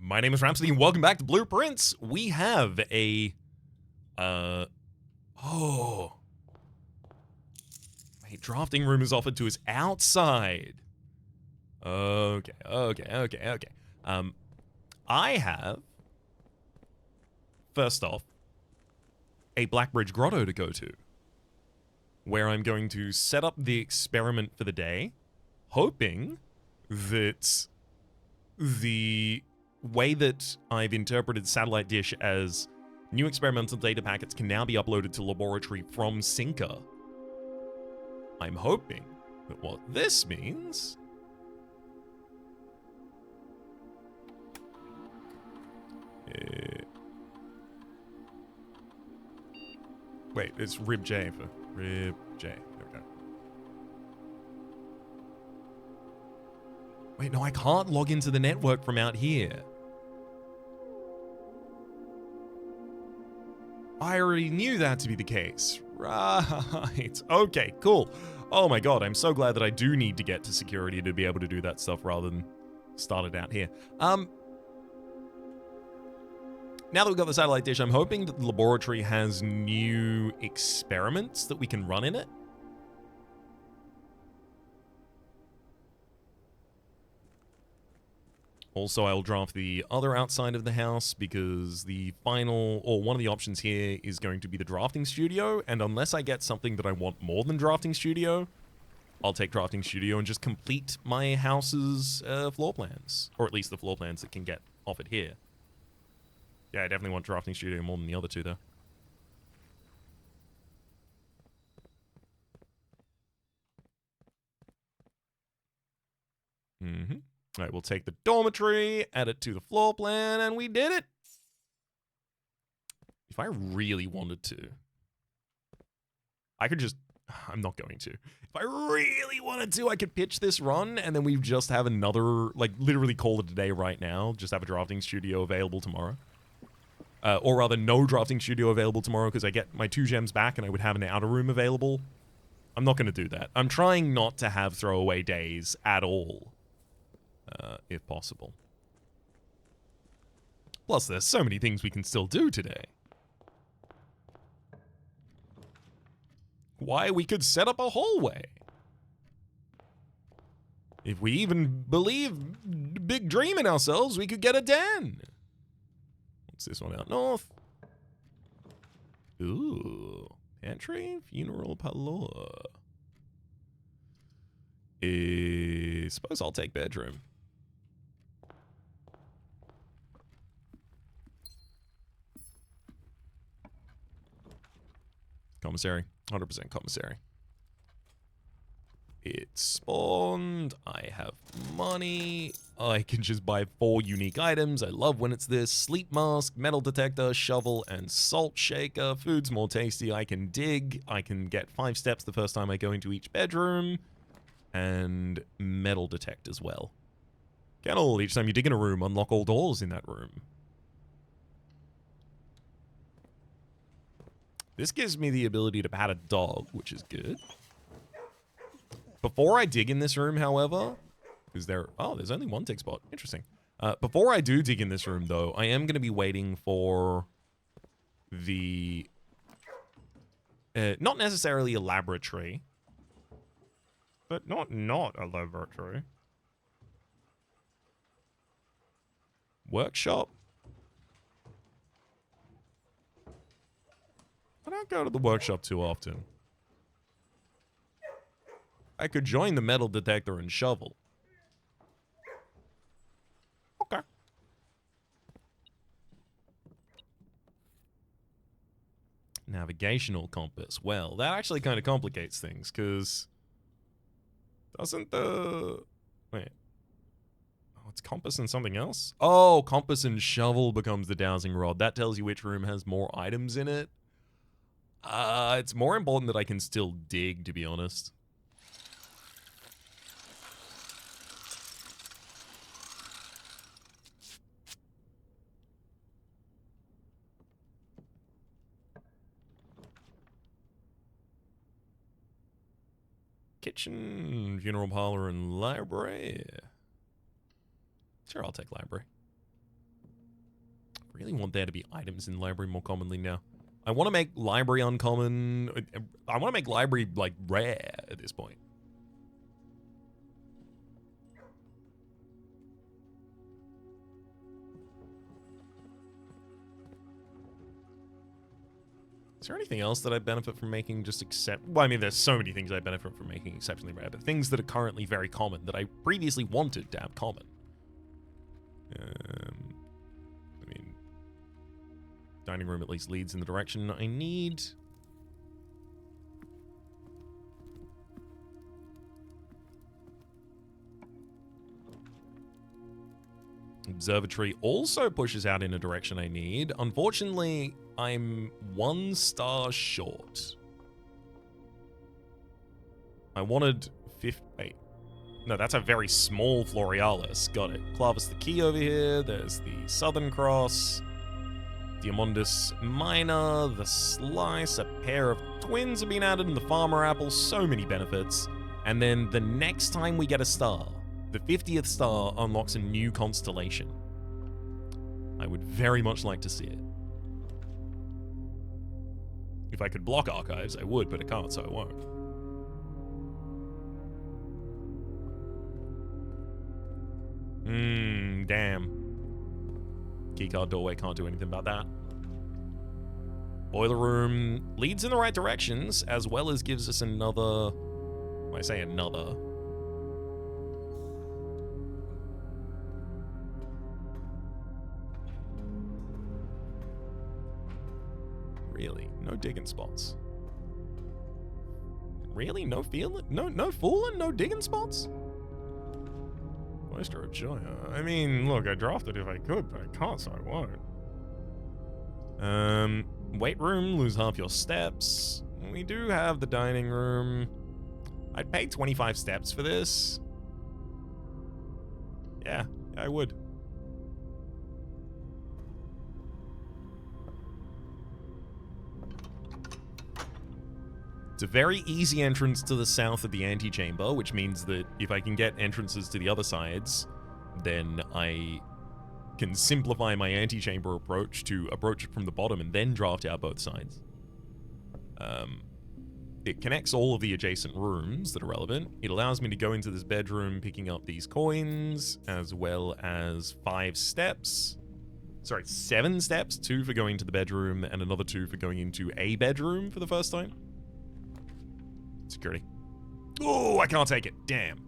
My name is Rhapsody and welcome back to Blueprints. We have a, drafting room is offered to us outside. Okay. I have, first off, a Blackbridge Grotto to go to, where I'm going to set up the experiment for the day, hoping that the way that I've interpreted Satellite Dish as new experimental data packets can now be uploaded to laboratory from Sinker. I'm hoping that what this means wait, it's Rib J for Rib J. There we go. Wait, no, I can't log into the network from out here. I already knew that to be the case. Right. Okay, cool. Oh my god, I'm so glad that I do need to get to security to be able to do that stuff rather than start it out here. Now that we've got the satellite dish, I'm hoping that the laboratory has new experiments that we can run in it. Also, I'll draft the other outside of the house because the final, or one of the options here is going to be the drafting studio, and unless I get something that I want more than drafting studio, I'll take drafting studio and just complete my house's floor plans, or at least the floor plans that can get offered here. Yeah, I definitely want drafting studio more than the other two, though. All right, we'll take the dormitory, add it to the floor plan, and we did it. If I really wanted to, I could just, I'm not going to. If I really wanted to, I could pitch this run, and then we just have another, like, literally call it a day right now. Just have a drafting studio available tomorrow. Or rather, no drafting studio available tomorrow because I get my 2 gems back and I would have an outer room available. I'm not going to do that. I'm trying not to have throwaway days at all. If possible. Plus, there's so many things we can still do today. Why, we could set up a hallway. If we even believe big dream in ourselves, we could get a den. What's this one out north? Ooh. Pantry? Funeral parlor. Suppose I'll take bedroom. Commissary. 100% commissary. It spawned. I have money. I can just buy 4 unique items. I love when it's this. Sleep mask, metal detector, shovel, and salt shaker. Food's more tasty. I can dig. I can get 5 steps the first time I go into each bedroom. And metal detect as well. Kennel, each time you dig in a room, unlock all doors in that room. This gives me the ability to pat a dog, which is good. Before I dig in this room, however, is there... Oh, there's only 1 dig spot. Interesting. Before I do dig in this room, though, I am going to be waiting for the... not necessarily a laboratory, but not a laboratory. Workshop? I don't go to the workshop too often. I could join the metal detector and shovel. Okay. Navigational compass. Well, that actually kind of complicates things, because... Doesn't the... Wait. Oh, it's compass and something else? Oh, compass and shovel becomes the dowsing rod. That tells you which room has more items in it. It's more important that I can still dig, to be honest. Kitchen, funeral parlor, and library. Sure, I'll take library. really want there to be items in library more commonly now. I want to make library uncommon. I want to make library, like, rare at this point. Is there anything else that I benefit from making just except... Well, I mean, there's so many things I benefit from making exceptionally rare, but things that are currently very common that I previously wanted to have common. I mean, dining room at least leads in the direction I need. Observatory also pushes out in a direction I need. Unfortunately, I'm 1 star short. I wanted 50... Wait. No, that's a very small Florealis. Got it. Clavis the Key over here. There's the Southern Cross. Diamondus Minor. The Slice. A pair of twins have been added. And the Farmer Apple. So many benefits. And then the next time we get a star, the 50th star unlocks a new constellation. I would very much like to see it. If I could block archives, I would, but I can't, so I won't. Damn. Keycard doorway, can't do anything about that. Boiler room leads in the right directions, as well as gives us another... When I say another... Really? No digging spots. Really? No feeling? No fooling? No digging spots? Oyster of Joy. I mean, look, I drafted if I could, but I can't, so I won't. Weight room, lose half your steps. We do have the dining room. I'd pay 25 steps for this. Yeah, I would. It's a very easy entrance to the south of the antechamber, which means that if I can get entrances to the other sides, then I can simplify my antechamber approach to approach it from the bottom and then draft out both sides. It connects all of the adjacent rooms that are relevant. It allows me to go into this bedroom picking up these coins, as well as 5 steps. Sorry, 7 steps, 2 for going to the bedroom and another 2 for going into a bedroom for the first time. Security. Oh, I can't take it. Damn.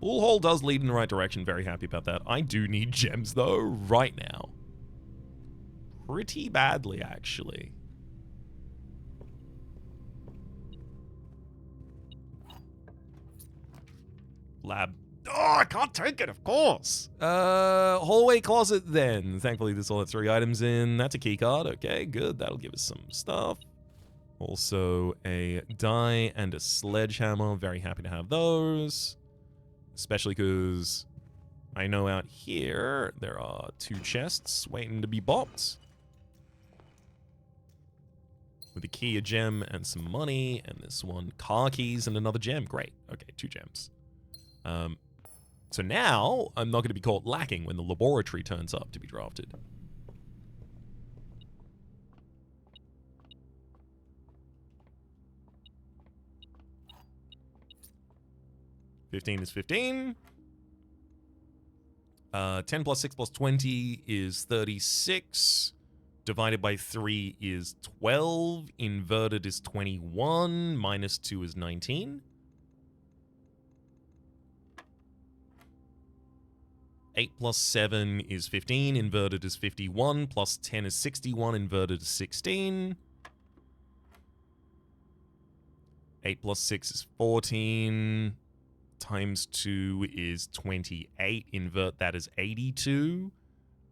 Bull Hole does lead in the right direction. Very happy about that. I do need gems, though, right now. Pretty badly, actually. Lab. Oh, I can't take it, of course. Hallway closet, then. Thankfully, this all has 3 items in. That's a key card. Okay, good. That'll give us some stuff. Also, a die and a sledgehammer. Very happy to have those. Especially because I know out here there are 2 chests waiting to be bopped. With a key, a gem, and some money. And this one, car keys and another gem. Great. Okay, 2 gems. So now, I'm not going to be caught lacking when the laboratory turns up to be drafted. $15 is 15. 10 plus 6 plus 20 is 36. Divided by 3 is 12. Inverted is 21. Minus 2 is 19. 8 plus 7 is 15. Inverted is 51. Plus 10 is 61. Inverted is 16. 8 plus 6 is 14. Times 2 is 28. Invert that as 82.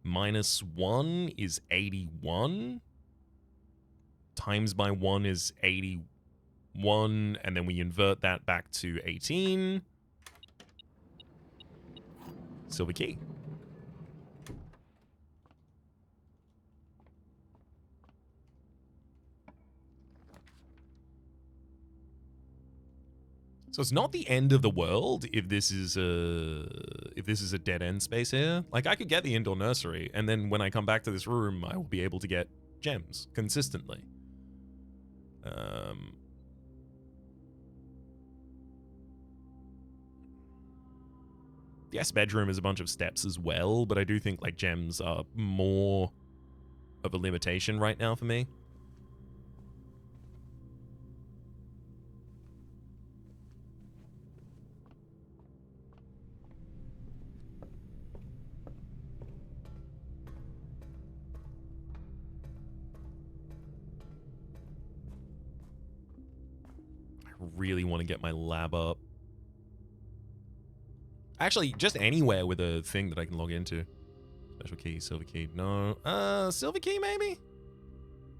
Minus 1 is 81. Times by 1 is 81. And then we invert that back to 18. Silver key. So it's not the end of the world if this is a dead end space here. Like, I could get the indoor nursery, and then when I come back to this room, I will be able to get gems consistently. Yes, bedroom is a bunch of steps as well, but I do think like gems are more of a limitation right now for me. Really want to get my lab up. Actually, just anywhere with a thing that I can log into. Special key, silver key. No. Silver key maybe?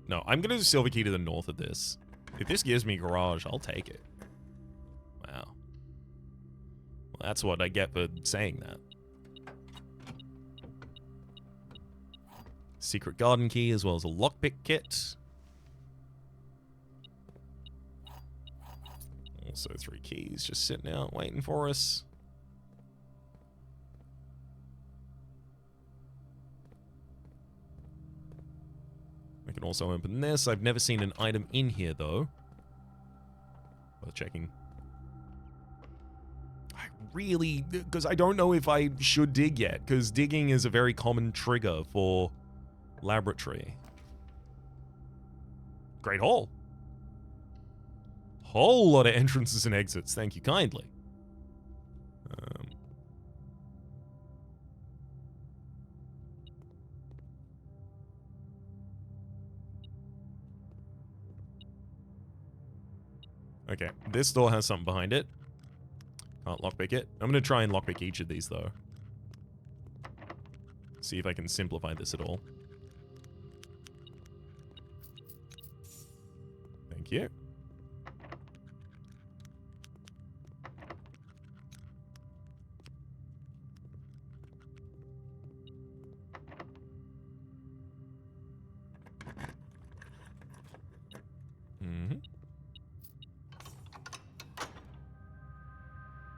No, I'm going to do silver key to the north of this. If this gives me garage, I'll take it. Wow. Well, that's what I get for saying that. Secret garden key as well as a lockpick kit. Also 3 keys just sitting out waiting for us. I can also open this. I've never seen an item in here though. Worth checking. I really, because I don't know if I should dig yet, because digging is a very common trigger for laboratory. Great hall. Whole lot of entrances and exits. Thank you kindly. Okay, this door has something behind it. Can't lockpick it. I'm going to try and lockpick each of these, though. See if I can simplify this at all. Thank you.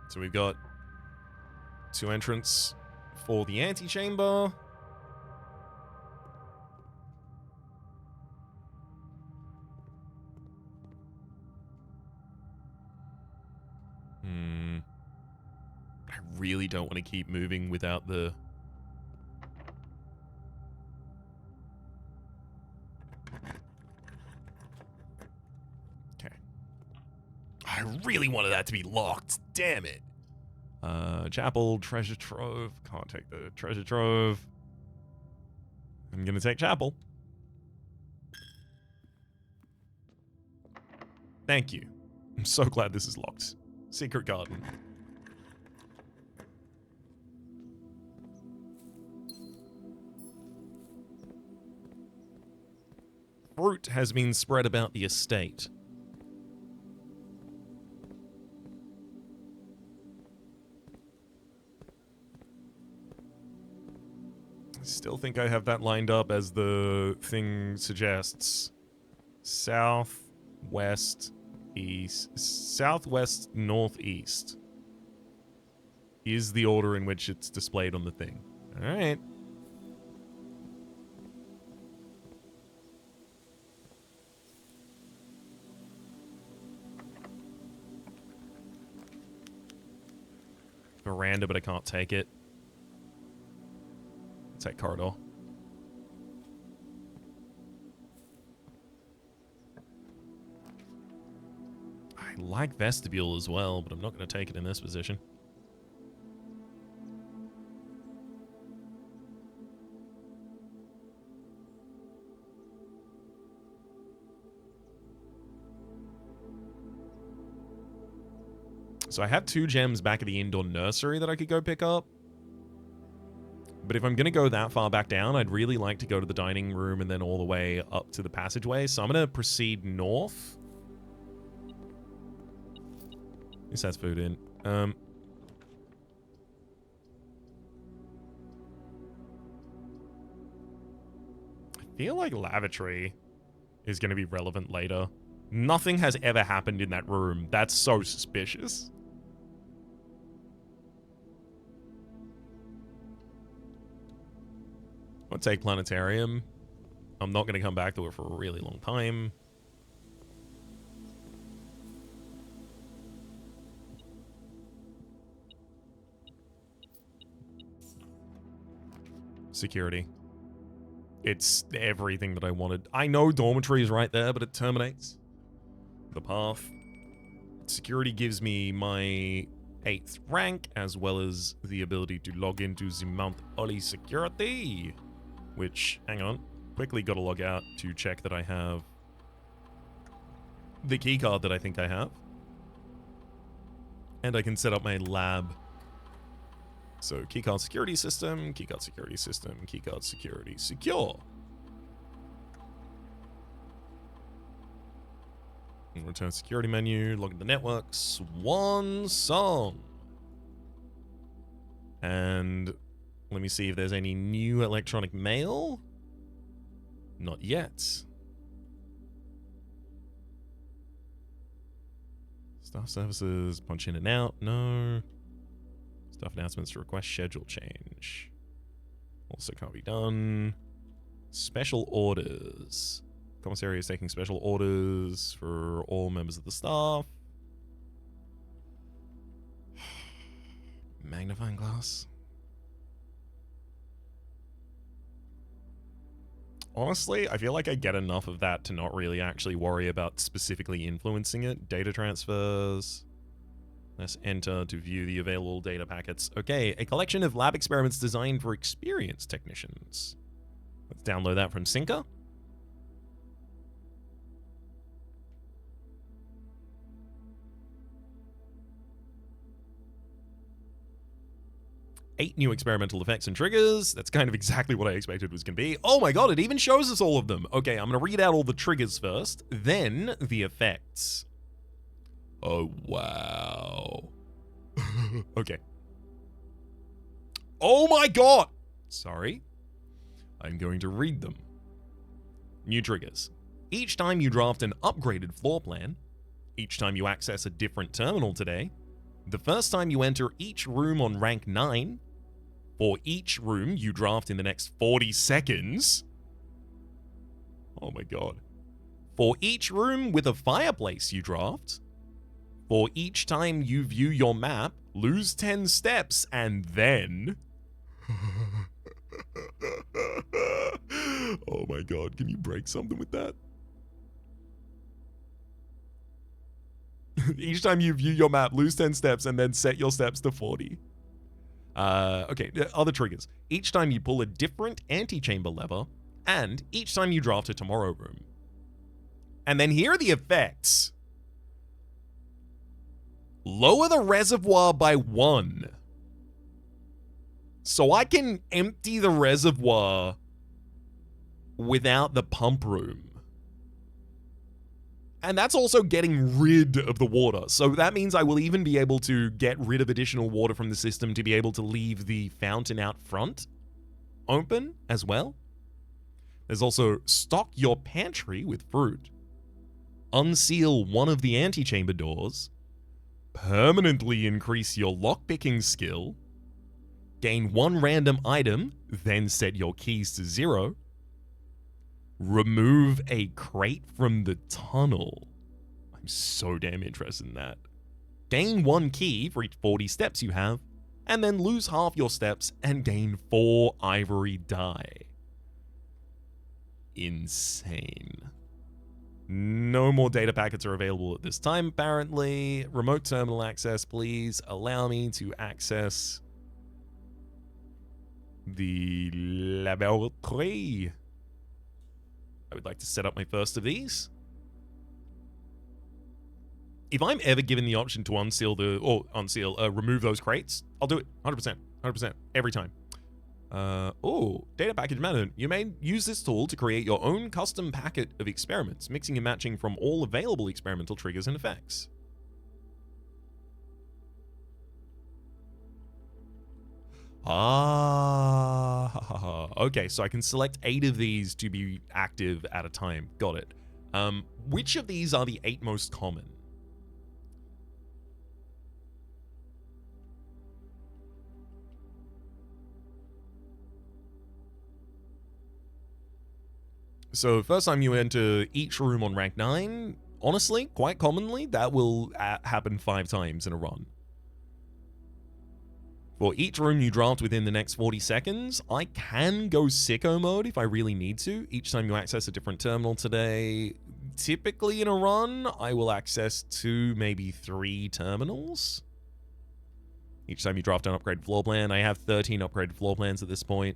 So we've got 2 entrants for the antechamber. I really don't want to keep moving without the... Okay. I really wanted that to be locked. Damn it. Chapel, treasure trove. Can't take the treasure trove. I'm gonna take chapel. Thank you. I'm so glad this is locked. Secret garden. Fruit has been spread about the estate. I still think I have that lined up as the thing suggests. South, west, east. Southwest, northeast is the order in which it's displayed on the thing. All right. Veranda, but I can't take it. Take corridor. I like vestibule as well, but I'm not going to take it in this position. So I have 2 gems back at the indoor nursery that I could go pick up. But if I'm going to go that far back down, I'd really like to go to the dining room and then all the way up to the passageway. So I'm going to proceed north. This has food in. I feel like lavatory is going to be relevant later. Nothing has ever happened in that room. That's so suspicious. I'll take planetarium. I'm not going to come back to it for a really long time. Security. It's everything that I wanted. I know dormitory is right there, but it terminates the path. Security gives me my 8th rank, as well as the ability to log into the Mount Oli security. Which, hang on, quickly gotta log out to check that I have the keycard that I think I have. And I can set up my lab. So, keycard security system, keycard security system, keycard security secure. And return security menu, log into network, swan song. And let me see if there's any new electronic mail. Not yet. Staff services, punch in and out, no. Staff announcements to request schedule change. Also can't be done. Special orders. Commissary is taking special orders for all members of the staff. Magnifying glass. Honestly, I feel like I get enough of that to not really actually worry about specifically influencing it. Data transfers. Let's enter to view the available data packets. Okay, a collection of lab experiments designed for experienced technicians. Let's download that from Synca. Eight new experimental effects and triggers. That's kind of exactly what I expected was going to be. Oh my god, it even shows us all of them. Okay, I'm going to read out all the triggers first, then the effects. Oh, wow. Okay. Oh my god! Sorry. I'm going to read them. New triggers. Each time you draft an upgraded floor plan, each time you access a different terminal today, the first time you enter each room on rank 9, for each room you draft in the next 40 seconds. Oh my god. For each room with a fireplace you draft, for each time you view your map, lose 10 steps, and then... Oh my god, can you break something with that? Each time you view your map, lose 10 steps, and then set your steps to 40. Okay, other triggers. Each time you pull a different antechamber lever, and each time you draft a tomorrow room. And then here are the effects. Lower the reservoir by 1. So I can empty the reservoir without the pump room. And that's also getting rid of the water. So that means I will even be able to get rid of additional water from the system to be able to leave the fountain out front open as well. There's also stock your pantry with fruit. Unseal one of the antechamber doors. Permanently increase your lockpicking skill. Gain 1 random item, then set your keys to 0. Remove a crate from the tunnel. I'm so damn interested in that. Gain 1 key for each 40 steps you have, and then lose half your steps and gain 4 ivory dye. Insane. No more data packets are available at this time, apparently. Remote terminal access, please allow me to access the laboratory. I would like to set up my first of these. If I'm ever given the option to remove those crates, I'll do it 100%, 100%, every time. Data package management. You may use this tool to create your own custom packet of experiments, mixing and matching from all available experimental triggers and effects. Okay, so I can select 8 of these to be active at a time. Got it. Which of these are the 8 most common? So first time you enter each room on rank 9, honestly, quite commonly, that will happen 5 times in a run. For each room you draft within the next 40 seconds, I can go sicko mode if I really need to. Each time you access a different terminal today, typically in a run, I will access 2, maybe 3 terminals. Each time you draft an upgraded floor plan, I have 13 upgraded floor plans at this point.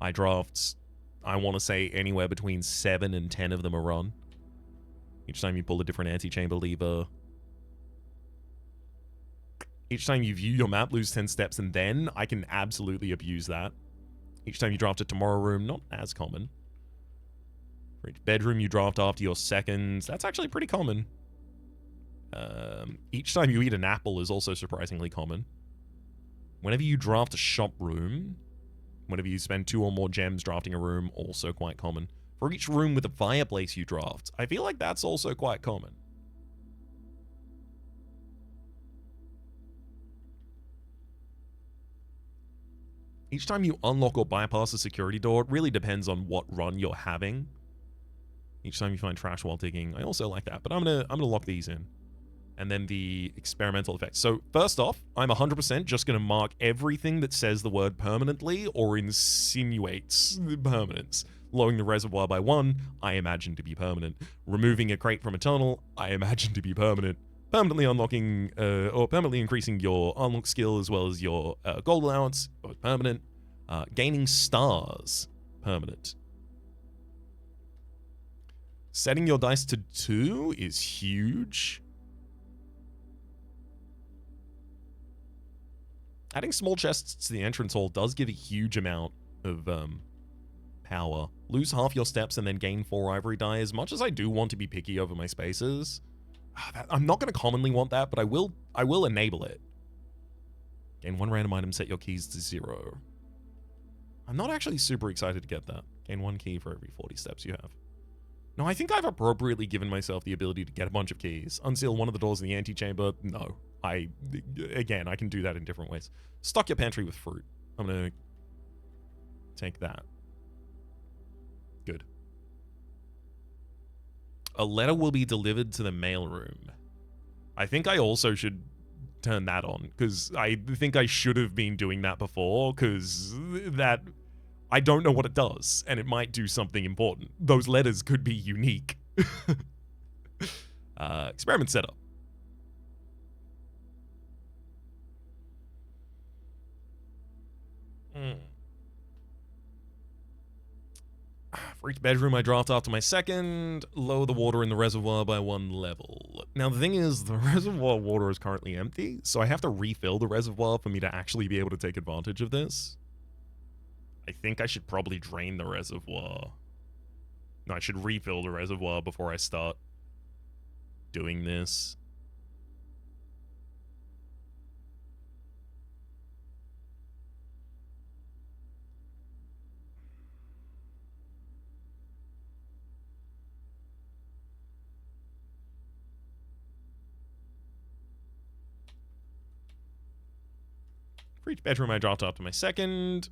I draft, I want to say, anywhere between 7 and 10 of them a run. Each time you pull a different antechamber lever. Each time you view your map, lose 10 steps, and then I can absolutely abuse that. Each time you draft a tomorrow room, not as common. For each bedroom you draft after your seconds, that's actually pretty common. Each time you eat an apple is also surprisingly common. Whenever you draft a shop room, whenever you spend 2 or more gems drafting a room, also quite common. For each room with a fireplace you draft, I feel like that's also quite common. Each time you unlock or bypass a security door, it really depends on what run you're having. Each time you find trash while digging, I also like that, but I'm gonna lock these in. And then the experimental effects. So first off, I'm 100% just gonna mark everything that says the word permanently or insinuates permanence. Lowering the reservoir by 1, I imagine to be permanent. Removing a crate from a tunnel, I imagine to be permanent. Permanently unlocking or permanently increasing your unlock skill as well as your gold allowance, both permanent. Gaining stars, permanent. Setting your dice to 2 is huge. Adding small chests to the entrance hall does give a huge amount of power. Lose half your steps and then gain 4 ivory die. As much as I do want to be picky over my spaces, I'm not going to commonly want that, but I will enable it. Gain 1 random item, set your keys to 0. I'm not actually super excited to get that. Gain 1 key for every 40 steps you have. No, I think I've appropriately given myself the ability to get a bunch of keys. Unseal one of the doors in the antechamber, no. Again, I can do that in different ways. Stock your pantry with fruit. I'm going to take that. Good. A letter will be delivered to the mailroom. I think I also should turn that on, because I think I should have been doing that before, because that... I don't know what it does, and it might do something important. Those letters could be unique. Experiment setup. For each bedroom I draft after my second, lower the water in the reservoir by 1 level. Now the thing is, the reservoir water is currently empty, so I have to refill the reservoir for me to actually be able to take advantage of this. I think I should probably drain the reservoir. No, I should refill the reservoir before I start doing this. For each bedroom I dropped after my second,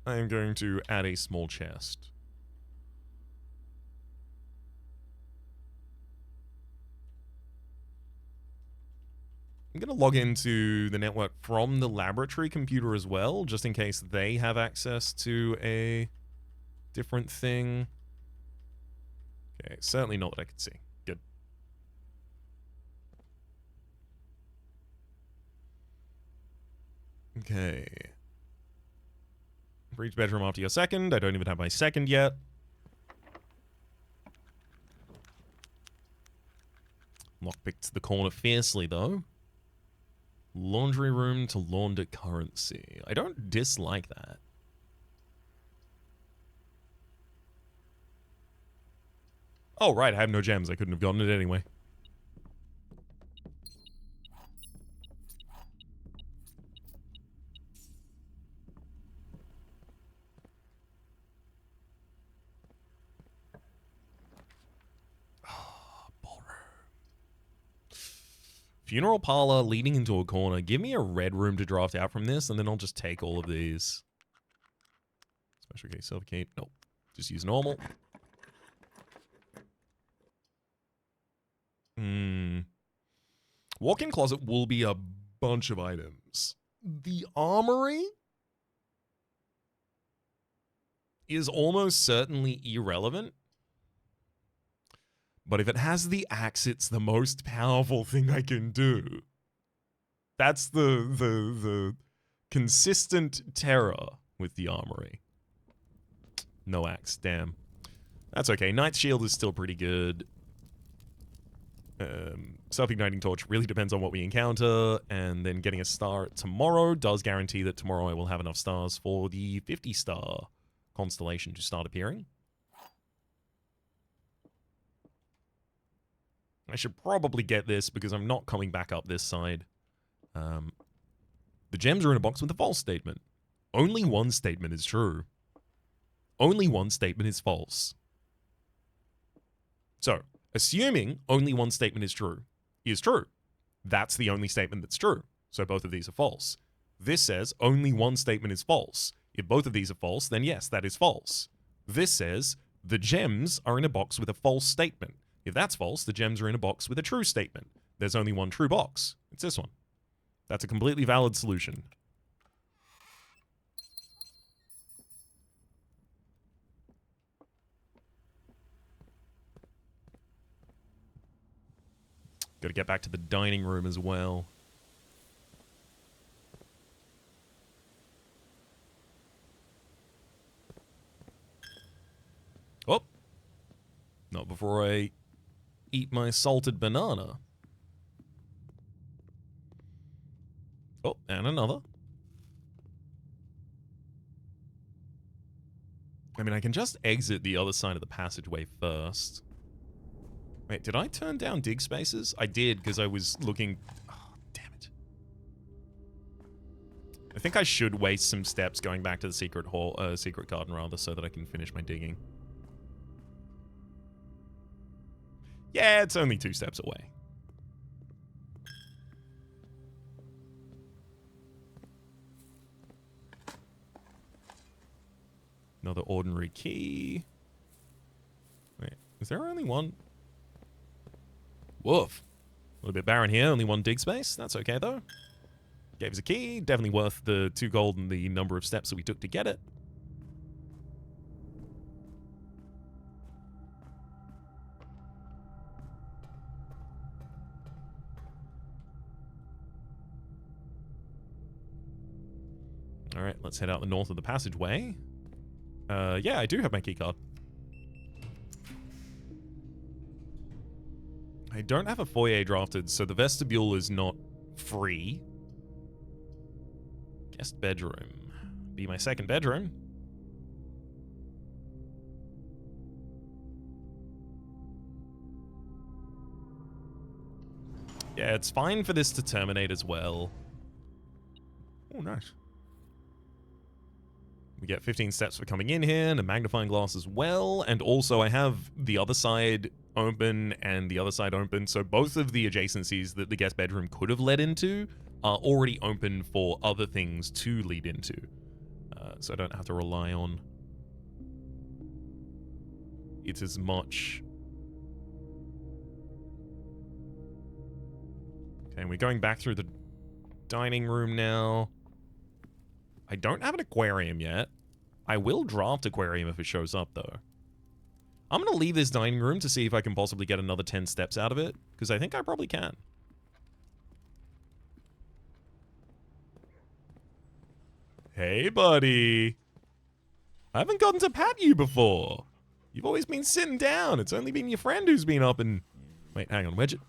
I am going to add a small chest. I'm going to log into the network from the laboratory computer as well, just in case they have access to a different thing. Okay, certainly not what I could see. Good. Okay. For each bedroom after your second, I don't even have my second yet. Lockpick to the corner fiercely, though. Laundry room to launder currency. I don't dislike that. Oh, right, I have no gems. I couldn't have gotten it anyway. Funeral parlor leading into a corner. Give me a red room to draft out from this, and then I'll just take all of these. Special case, silver key. Nope. Just use normal. Walk-in closet will be a bunch of items. The armory is almost certainly irrelevant. But if it has the axe, it's the most powerful thing I can do. That's the consistent terror with the armory. No axe, damn. That's okay. Knight's Shield is still pretty good. Self-igniting torch really depends on what we encounter, and then getting a star tomorrow does guarantee that tomorrow I will have enough stars for the 50-star constellation to start appearing. I should probably get this because I'm not coming back up this side. The gems are in a box with a false statement. Only one statement is true. Only one statement is false. So, assuming only one statement is true, that's the only statement that's true. So both of these are false. This says only one statement is false. If both of these are false, then yes, that is false. This says the gems are in a box with a false statement. If that's false, the gems are in a box with a true statement. There's only one true box. It's this one. That's a completely valid solution. Got to get back to the dining room as well. Oh. Not before I eat my salted banana. Oh, and another. I mean, I can just exit the other side of the passageway first. Wait, did I turn down dig spaces? I did, because I was looking... Oh, damn it. I think I should waste some steps going back to the secret hall, secret garden, rather, so that I can finish my digging. Yeah, it's only 2 steps away. Another ordinary key. Wait, is there only one? Woof. A little bit barren here, only 1 dig space. That's okay, though. Gave us a key. Definitely worth the 2 gold and the number of steps that we took to get it. Alright, let's head out the north of the passageway. Yeah, I do have my keycard. I don't have a foyer drafted, so the vestibule is not free. Guest bedroom. Be my second bedroom. Yeah, it's fine for this to terminate as well. Oh, nice. We get 15 steps for coming in here, and a magnifying glass as well. And also, I have the other side open and the other side open. So both of the adjacencies that the guest bedroom could have led into are already open for other things to lead into. So I don't have to rely on it as much. Okay, and we're going back through the dining room now. I don't have an aquarium yet. I will draft aquarium if it shows up, though. I'm going to leave this dining room to see if I can possibly get another 10 steps out of it, because I think I probably can. Hey, buddy. I haven't gotten to pat you before. You've always been sitting down. It's only been your friend who's been up and... Wait, hang on. Where'd you...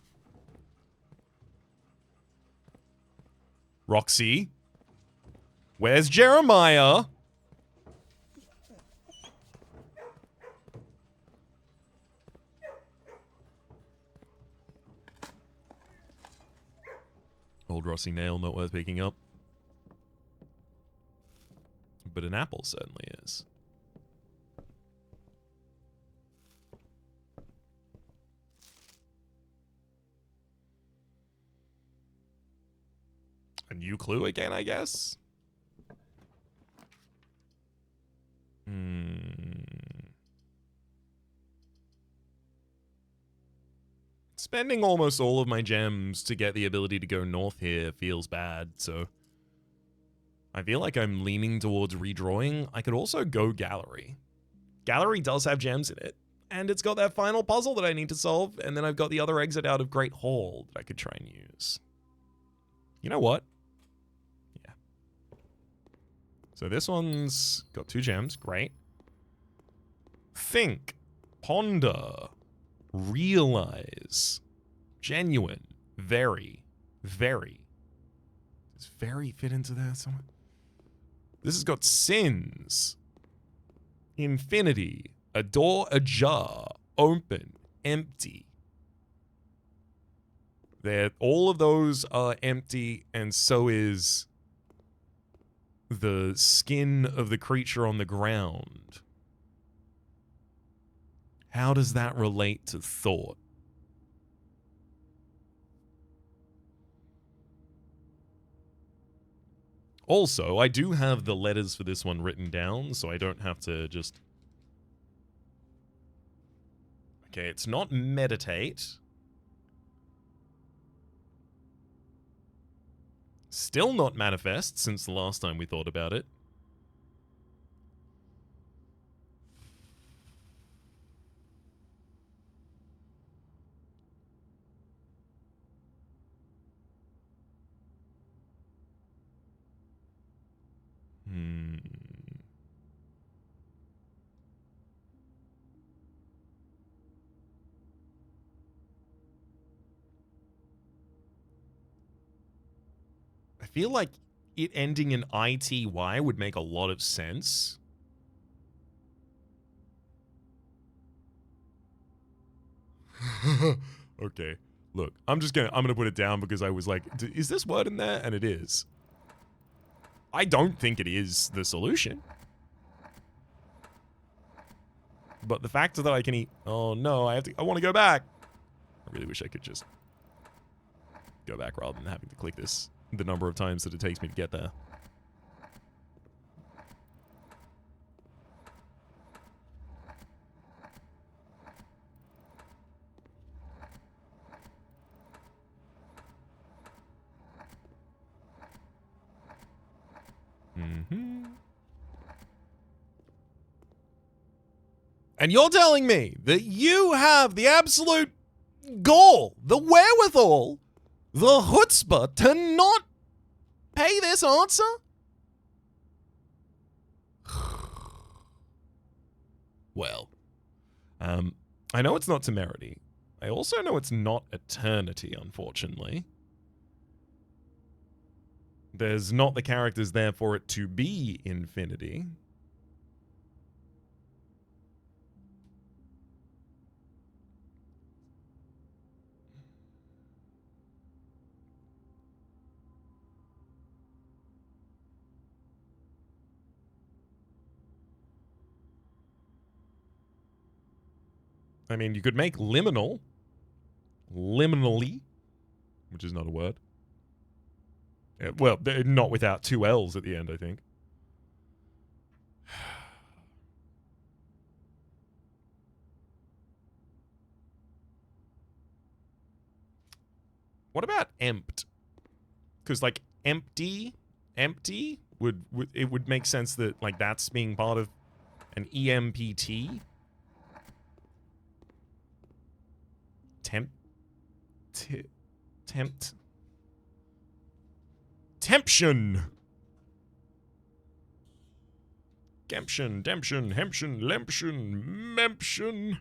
Roxy? Where's Jeremiah? Old Rossi nail, not worth picking up. But an apple certainly is. a new clue again, I guess. Spending almost all of my gems to get the ability to go north here feels bad, so I feel like I'm leaning towards redrawing. I could also go gallery. Gallery does have gems in it, and it's got that final puzzle that I need to solve, and then I've got the other exit out of Great Hall that I could try and use. You know what? Yeah. So this one's got 2 gems. Great. Think. Ponder. Realize. Genuine. Very. Very. Does very fit into there somewhere? This has got sins. Infinity. A door ajar. Open. Empty. All of those are empty, and so is the skin of the creature on the ground. How does that relate to thought? Also, I do have the letters for this one written down, so I don't have to just... Okay, it's not meditate. Still not manifest since the last time we thought about it. I feel like it ending in ITY would make a lot of sense. Okay. Look, I'm gonna put it down because I was like, is this word in there? And it is. I don't think it is the solution. But the fact that I can eat... Oh no, I want to go back. I really wish I could just go back rather than having to click this the number of times that it takes me to get there. And you're telling me that you have the absolute gall, the wherewithal, the chutzpah to not pay this answer? Well, I know it's not temerity. I also know it's not eternity, unfortunately. There's not the characters there for it to be infinity. I mean, you could make liminal. Liminally. Which is not a word. Well, not without 2 L's at the end, I think. What about empt? Because, like, empty would make sense that, like, that's being part of an EMPT. Temption. Gemption, demption, hemption, lemption, memption,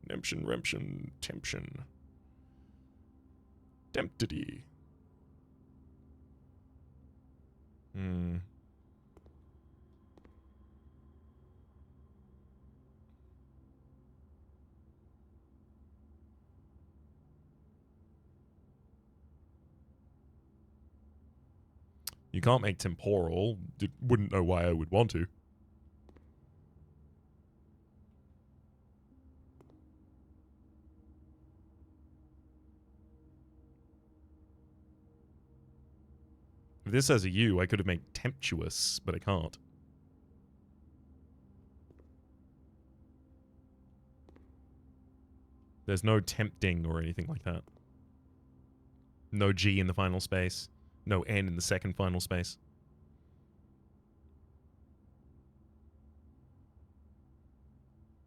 nemption, remption, temption. Demptity. You can't make temporal. Wouldn't know why I would want to. If this has a U, I could have made temptuous, but I can't. There's no tempting or anything like that. No G in the final space. No N in the second final space.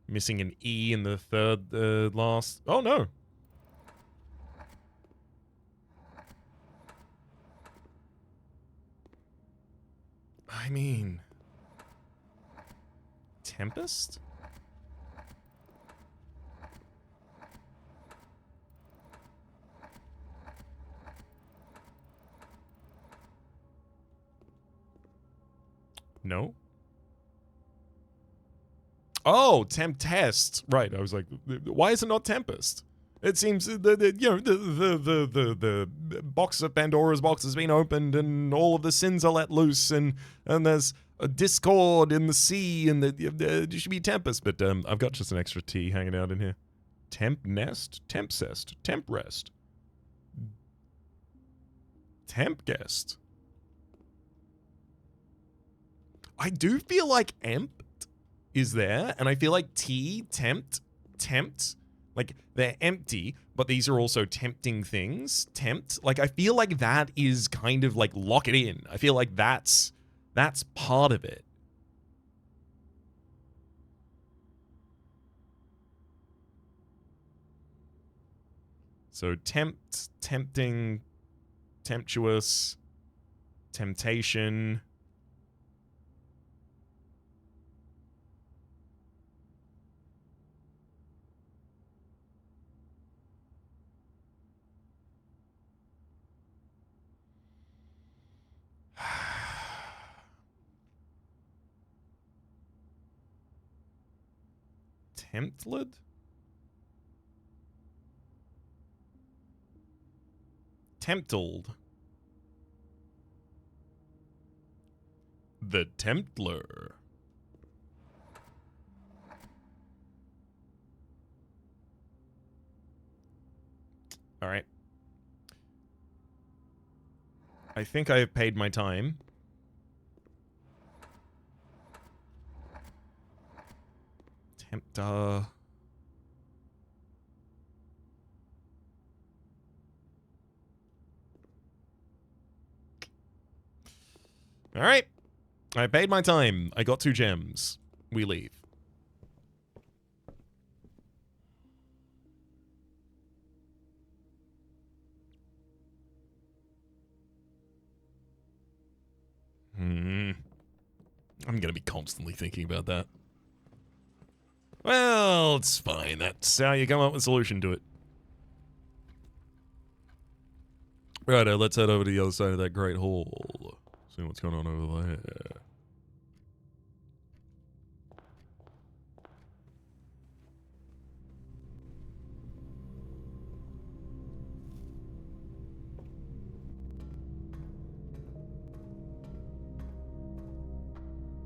Missing an E in the third last. Oh, no. I mean... Tempest? No? Oh, Tempest. Right, I was like, why is it not Tempest? It seems the box of Pandora's box has been opened and all of the sins are let loose and there's a discord in the sea and it should be Tempest. But I've got just an extra T hanging out in here. Temp nest, Tempest, Temp rest, Temp guest. I do feel like Emp is there, and I feel like T, tempt, like they're empty, but these are also tempting things. Tempt, like I feel like that is kind of like lock it in. I feel like that's part of it. So tempt, tempting, temptuous, temptation. Temptled? Temptled. The Templar. All right. I think I have paid my time. Tempter. All right. I paid my time. I got 2 gems. We leave. I'm going to be constantly thinking about that. Well, it's fine. That's how you come up with a solution to it. Righto, let's head over to the other side of that great hall. See what's going on over there.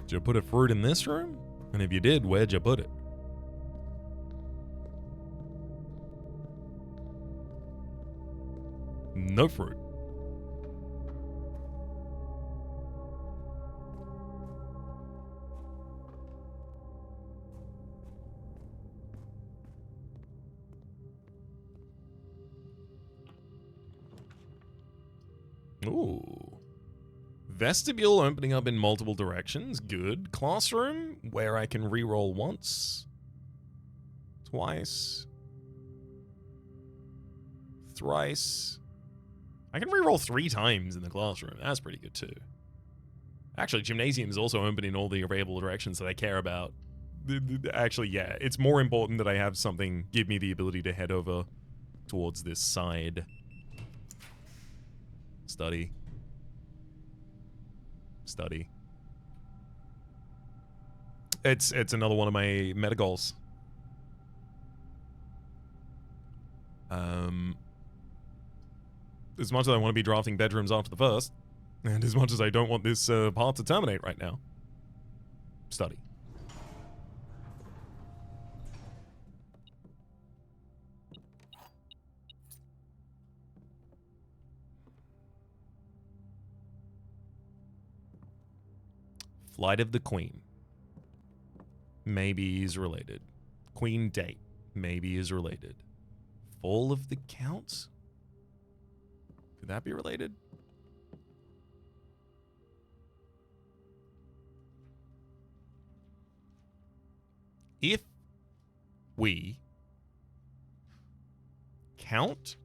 Did you put a fruit in this room? And if you did, where'd you put it? No fruit. Ooh. Vestibule opening up in multiple directions. Good. Classroom, where I can reroll once. Twice. Thrice. I can reroll 3 times in the classroom. That's pretty good too. Actually, gymnasium is also open in all the available directions that I care about. Actually, yeah, it's more important that I have something give me the ability to head over towards this side. Study. Study. It's another one of my meta goals. As much as I want to be drafting bedrooms after the first, and as much as I don't want this part to terminate right now. Study. Flight of the Queen. Maybe is related. Queen date. Maybe is related. Fall of the Count? Could that be related? If we count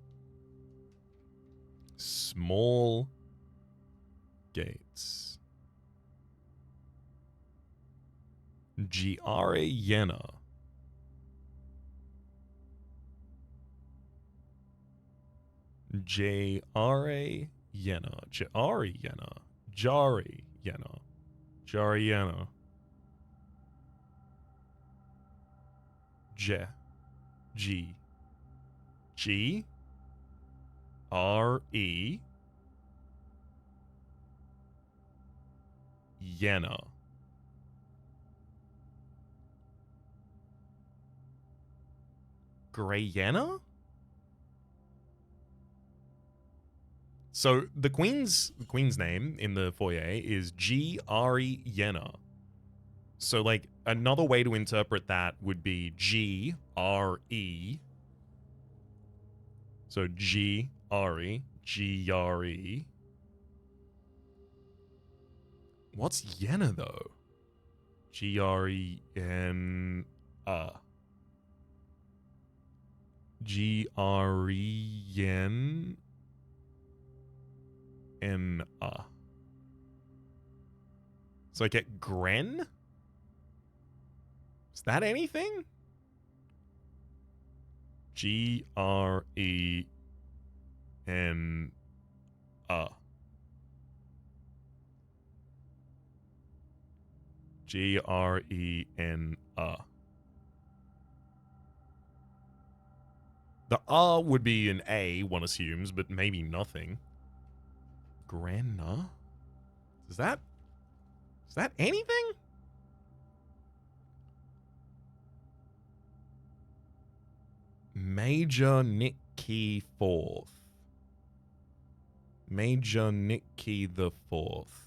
small gates. Giare Jena. J-R-A Jena. Jari Jena. Jari Jena. Jari Jena. J. G. G. R-E. Jena. Greyena? So the Queen's name in the foyer is G-R-E Jena. So like another way to interpret that would be G-R-E. So G-R-E. G-R-E. What's Jena though? G-R-E-N-A. G-R-E-N-A. So I get Gren? Is that anything? G-R-E-N-A. G-R-E-N-A. The R would be an A, one assumes, but maybe nothing. Grenna? Is that anything? Major Nick Key Fourth. Major Nick Key the Fourth.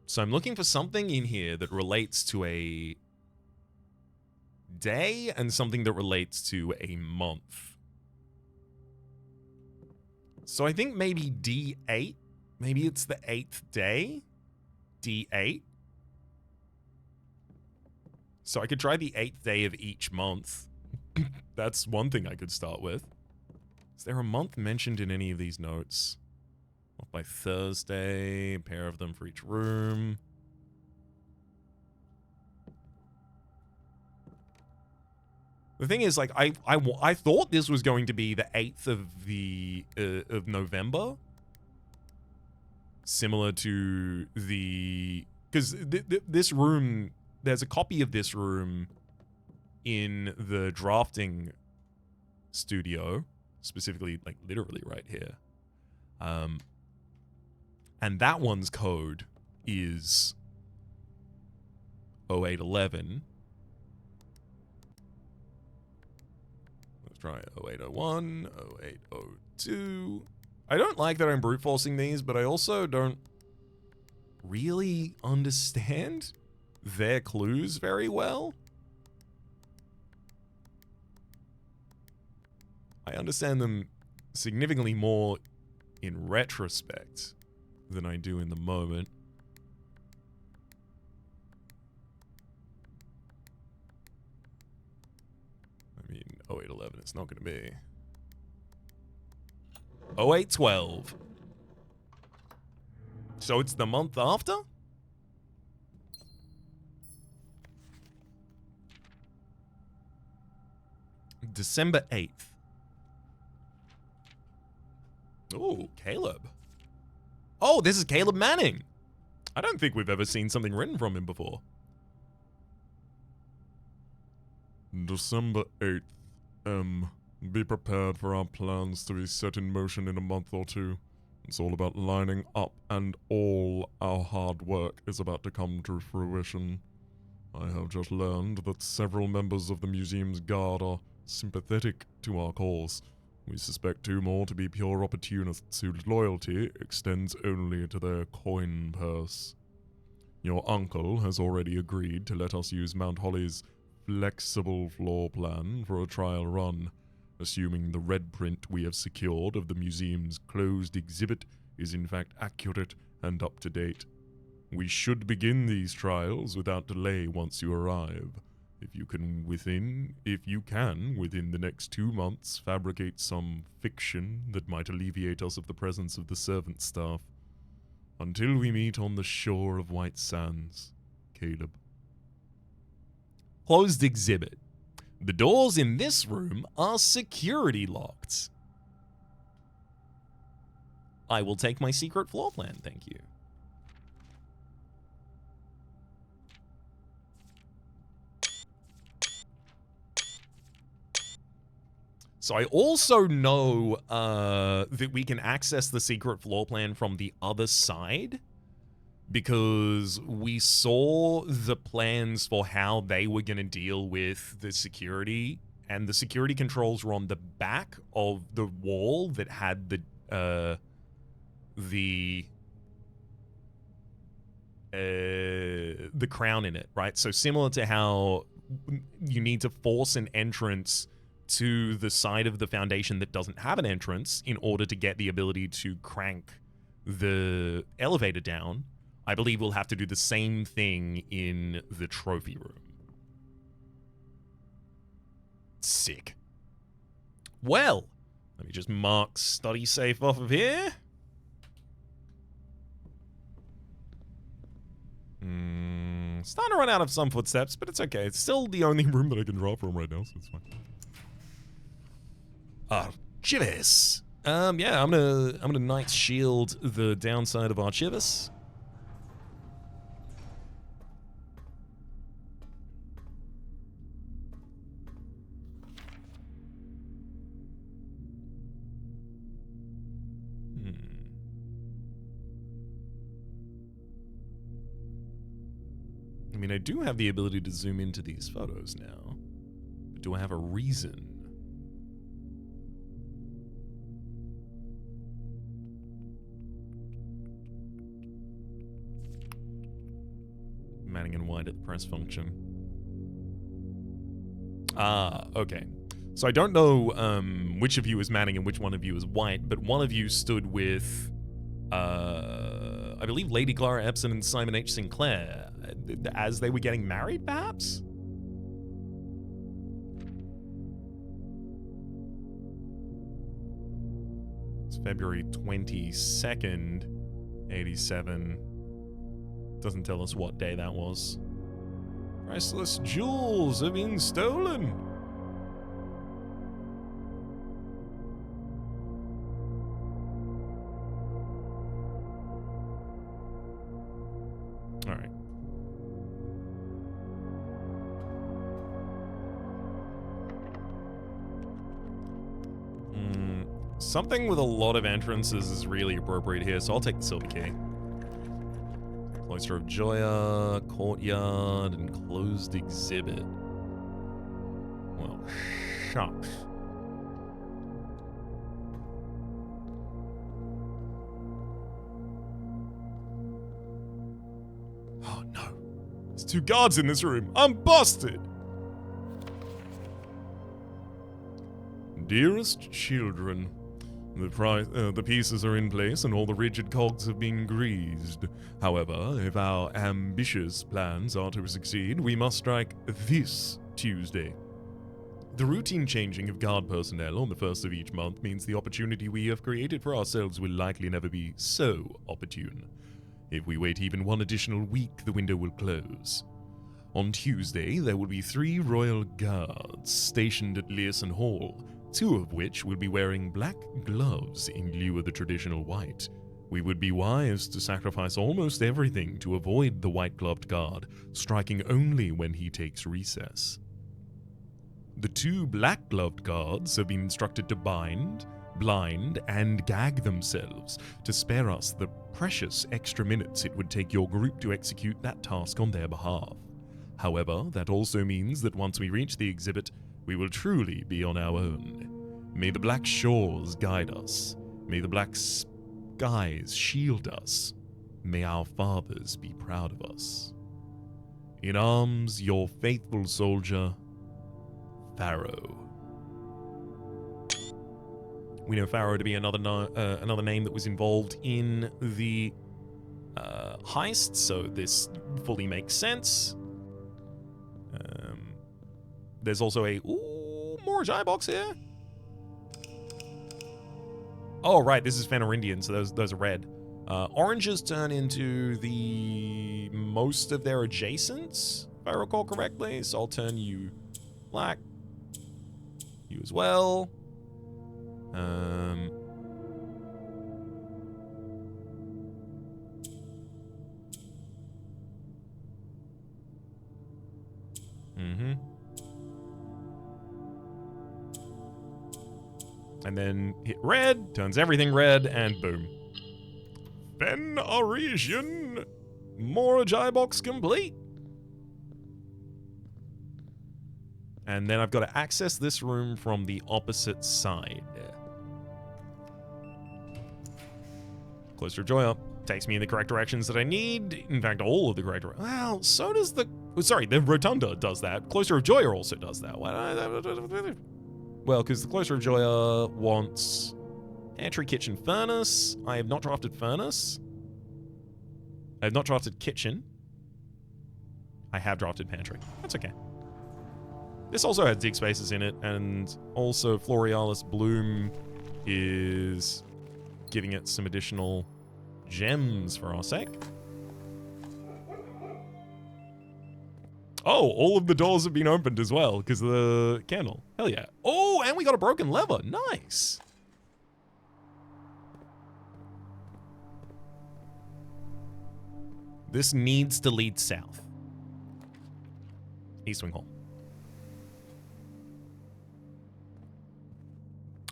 So I'm looking for something in here that relates to a day and something that relates to a month. So I think maybe D8. Maybe it's the 8th day. D8. So I could try the 8th day of each month. That's one thing I could start with. Is there a month mentioned in any of these notes? Off by Thursday, a pair of them for each room. The thing is, like, I thought this was going to be the 8th of November. Similar to the... Because this room... There's a copy of this room in the drafting studio. Specifically, like, literally right here. And that one's code is 0811. Let's try 0801, 0802. I don't like that I'm brute forcing these, but I also don't really understand their clues very well. I understand them significantly more in retrospect than I do in the moment. I mean, 0811, it's not going to be. 0812. So it's the month after? December 8th. Oh, Caleb. Oh, this is Caleb Manning. I don't think we've ever seen something written from him before. December 8th. Be prepared for our plans to be set in motion in a month or two. It's all about lining up, and all our hard work is about to come to fruition. I have just learned that several members of the museum's guard are sympathetic to our cause. We suspect 2 more to be pure opportunists whose loyalty extends only to their coin purse. Your uncle has already agreed to let us use Mount Holly's flexible floor plan for a trial run, assuming the red print we have secured of the museum's closed exhibit is in fact accurate and up to date. We should begin these trials without delay once you arrive. If you can, within the next 2 months, fabricate some fiction that might alleviate us of the presence of the servant staff. Until we meet on the shore of White Sands, Caleb. Closed exhibit. The doors in this room are security locked. I will take my secret floor plan, thank you. So I also know that we can access the secret floor plan from the other side, because we saw the plans for how they were going to deal with the security, and the security controls were on the back of the wall that had the crown in it, right? So similar to how you need to force an entrance to the side of the foundation that doesn't have an entrance in order to get the ability to crank the elevator down, I believe we'll have to do the same thing in the trophy room. Sick. Well, let me just mark study safe off of here. Starting to run out of some footsteps, but it's okay. It's still the only room that I can draw from right now, so it's fine. Archivist. Yeah, I'm gonna Knight's Shield the downside of Archivist. I mean, I do have the ability to zoom into these photos now. But do I have a reason? Manning and White at the press function. Okay. So I don't know which of you is Manning and which one of you is White, but one of you stood with, I believe, Lady Clara Epson and Simon H. Sinclair as they were getting married, perhaps? It's February 22nd, 87. Doesn't tell us what day that was. Priceless jewels have been stolen. All right. Something with a lot of entrances is really appropriate here, so I'll take the silver key. Cloister of Joya, courtyard, and closed exhibit. Well, shucks. Oh no. There's 2 guards in this room. I'm busted! Dearest children, the pieces are in place and all the rigid cogs have been greased. However, if our ambitious plans are to succeed, we must strike this Tuesday. The routine changing of guard personnel on the first of each month means the opportunity we have created for ourselves will likely never be so opportune. If we wait even 1 additional week, the window will close. On Tuesday, there will be 3 royal guards stationed at Learson Hall, 2 of which will be wearing black gloves in lieu of the traditional white. We would be wise to sacrifice almost everything to avoid the white-gloved guard, striking only when he takes recess. The 2 black-gloved guards have been instructed to bind, blind, and gag themselves to spare us the precious extra minutes it would take your group to execute that task on their behalf. However, that also means that once we reach the exhibit, we will truly be on our own. May the black shores guide us. May the black skies shield us. May our fathers be proud of us. In arms, your faithful soldier, Pharaoh. We know Pharaoh to be another name that was involved in the heist, so this fully makes sense. There's also a more Ajay box here. Oh right, this is Fenerindian, so those are red. Oranges turn into the most of their adjacents, if I recall correctly. So I'll turn you black. You as well. And then hit red, turns everything red, and boom. Fenarisian! More Ajay box complete. And then I've got to access this room from the opposite side. Closer of Joy up. Takes me in the correct directions that I need. In fact, all of the correct directions. Well, so does the... Oh, sorry, the Rotunda does that. Closer of Joy also does that. Well, because the Closer of Joy wants pantry, kitchen, furnace. I have not drafted furnace. I have not drafted kitchen. I have drafted pantry. That's okay. This also has dig spaces in it, and also Florealis Bloom is giving it some additional gems for our sake. Oh, all of the doors have been opened as well because of the candle. Hell yeah. Oh, and we got a broken lever. Nice. This needs to lead south. Eastwing Hall.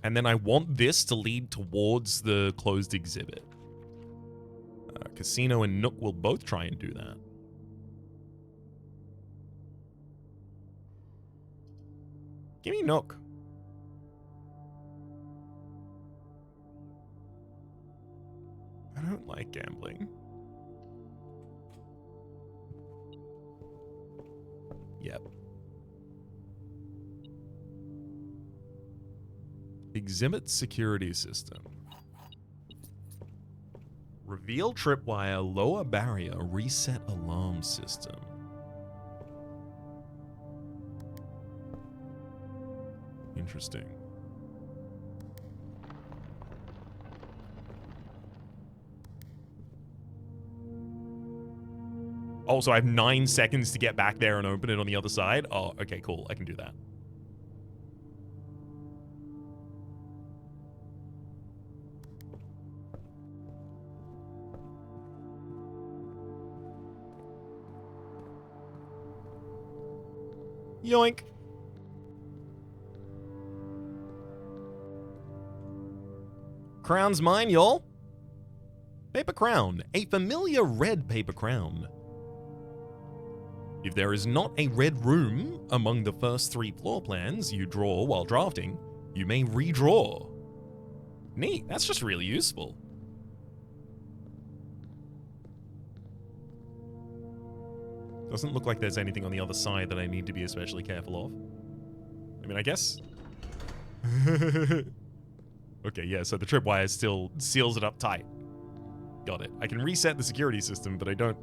And then I want this to lead towards the closed exhibit. Casino and Nook will both try and do that. Give me Nook. I don't like gambling. Yep. Exhibit security system. Reveal tripwire, lower barrier, reset alarm system. Interesting. Oh, so I have 9 seconds to get back there and open it on the other side? Oh, okay, cool. I can do that. Yoink. Crown's mine, y'all. Paper crown. A familiar red paper crown. If there is not a red room among the first 3 floor plans you draw while drafting, you may redraw. Neat. That's just really useful. Doesn't look like there's anything on the other side that I need to be especially careful of. I mean, I guess... Okay, yeah, so the tripwire still seals it up tight. Got it. I can reset the security system, but I don't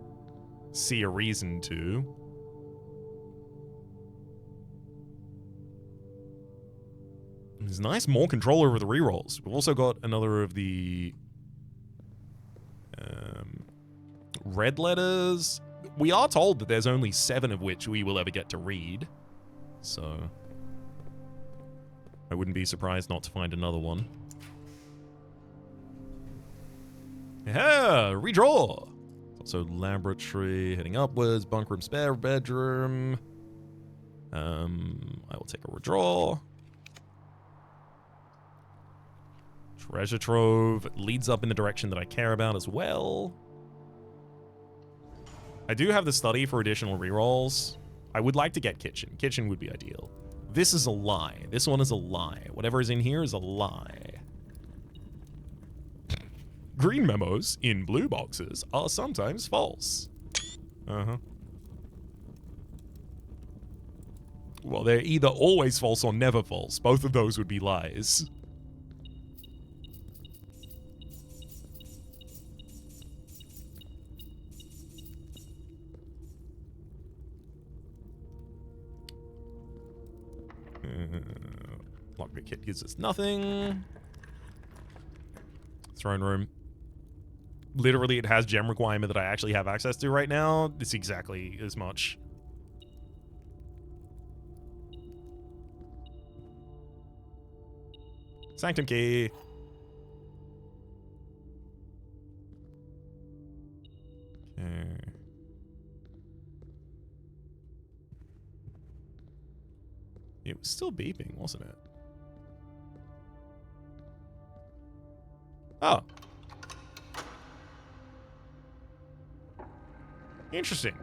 see a reason to. There's nice more control over the rerolls. We've also got another of the red letters. We are told that there's only 7 of which we will ever get to read. So I wouldn't be surprised not to find another one. Yeah, redraw. Also laboratory, heading upwards, bunk room, spare bedroom. I will take a redraw. Treasure trove leads up in the direction that I care about as well. I do have the study for additional rerolls. I would like to get kitchen. Kitchen would be ideal. This is a lie. This one is a lie. Whatever is in here is a lie. Green memos in blue boxes are sometimes false. Uh-huh. Well, they're either always false or never false. Both of those would be lies. Lockpick kit gives us nothing. Throne room. Literally, it has gem requirement that I actually have access to right now. It's exactly as much. Sanctum key. Okay. It was still beeping, wasn't it? Oh. Interesting.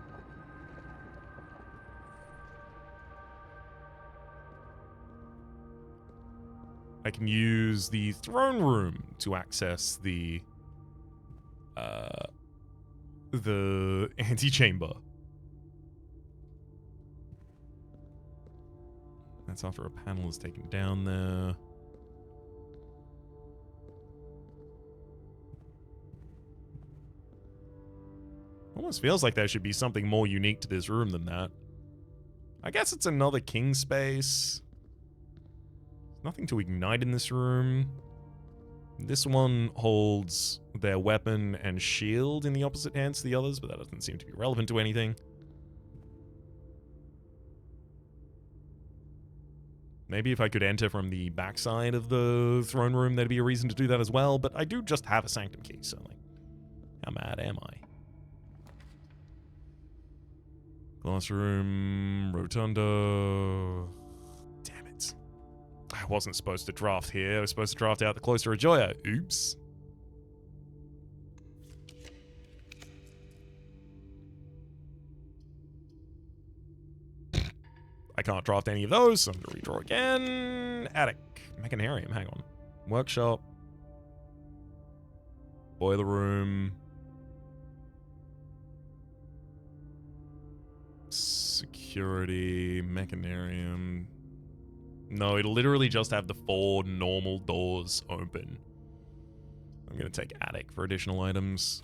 I can use the throne room to access the antechamber. That's after a panel is taken down there. Almost feels like there should be something more unique to this room than that. I guess it's another king space. Nothing to ignite in this room. This one holds their weapon and shield in the opposite hands to the others, but that doesn't seem to be relevant to anything. Maybe if I could enter from the backside of the throne room, there'd be a reason to do that as well, but I do just have a sanctum key, so like, how mad am I? Glass room, rotunda. Damn it. I wasn't supposed to draft here. I was supposed to draft out the Cloister of Joya. Oops. I can't draft any of those, so I'm going to redraw again. Attic. Mechanarium, hang on. Workshop. Boiler room. Security. Mechanarium. No, it'll literally just have the 4 normal doors open. I'm going to take attic for additional items.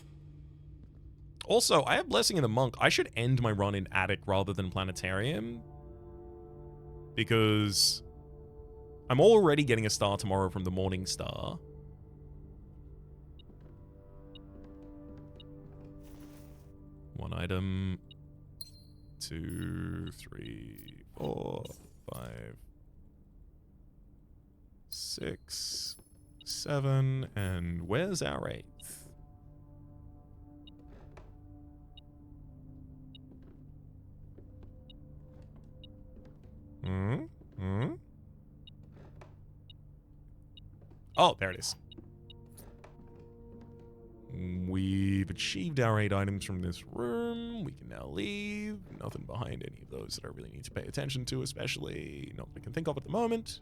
Also, I have Blessing in the Monk. I should end my run in attic rather than planetarium, because I'm already getting a star tomorrow from the Morning Star. One item. 2, 3, 4, 5, 6, 7, and where's our 8th? Oh, there it is. We've achieved our 8 items from this room. We can now leave. Nothing behind any of those that I really need to pay attention to, especially not that I can think of at the moment.